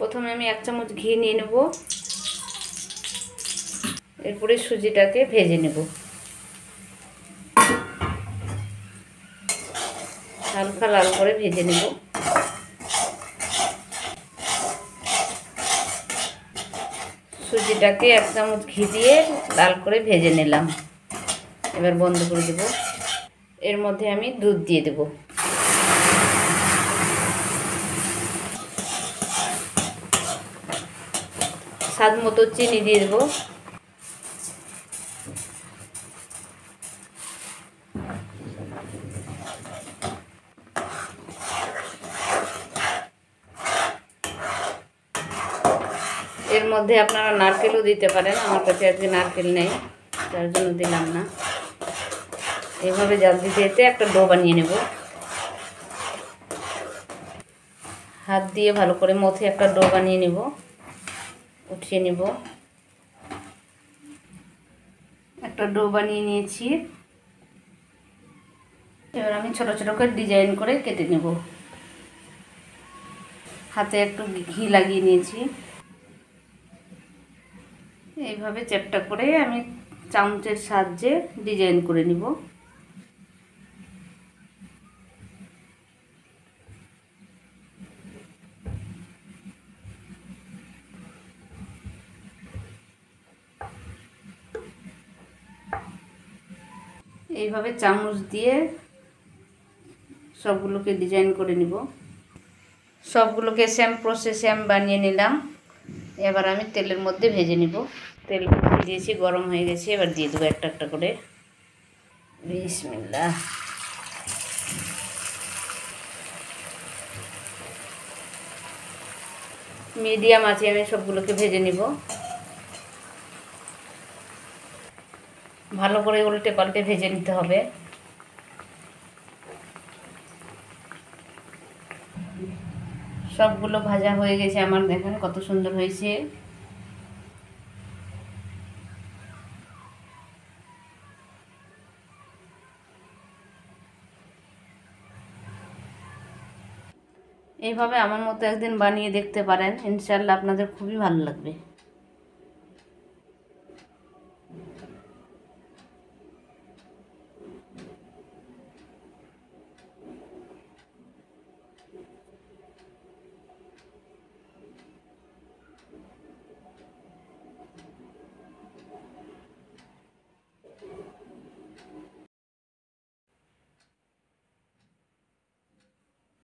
প্রথমে আমি 1 চামচ ঘি নিয়ে নেব, এরপরে সুজিটাকে ভেজে নেব। হালকা লাল করে ভেজে নেব। সুজিটাকে 1 চামচ ঘি দিয়ে লাল করে ভেজে নিলাম। এবার বন্ধ করে দেব। এর মধ্যে আমি দুধ দিয়ে দেব। স্বাদ মতো চিনি দিয়ে দেব। এর মধ্যে আপনারা নারকেলও দিতে পারেন, আমার কাছে আজকে নারকেল নেই, তার জন্য দিলাম না। এইভাবে জাল দিতে দিতে একটা ডো বানিয়ে নেব। হাত দিয়ে ভালো করে মথে একটা ডো বানিয়ে নেব, উঠিয়ে নেব। একটা ডো বানিয়ে নিয়েছি। এবার আমি ছোট ছোট করে ডিজাইন করে কেটে নেব। হাতে একটু ঘি লাগিয়ে নিয়েছি। এইভাবে চ্যাপ্টা করে আমি চামচের সাহায্যে ডিজাইন করে নিব। এইভাবে চামচ দিয়ে সবগুলোকে ডিজাইন করে নিব। সবগুলোকে সেম প্রসেসে আমি বানিয়ে নিলাম। এবার আমি তেলের মধ্যে ভেজে নিব। তেল দিয়েছি, গরম হয়ে গেছে। এবার দিয়ে দেবো একটা একটা করে। বিসমিল্লাহ। মিডিয়াম আঁচে আমি সবগুলোকে ভেজে নিব। ভালো করে উল্টে পাল্টে ভেজে নিতে হবে। সবগুলো ভাজা হয়ে গেছে আমার, দেখেন কত সুন্দর হয়েছে। এইভাবে আমার মতো একদিন বানিয়ে দেখতে পারেন, ইনশাআল্লাহ আপনাদের খুবই ভালো লাগবে।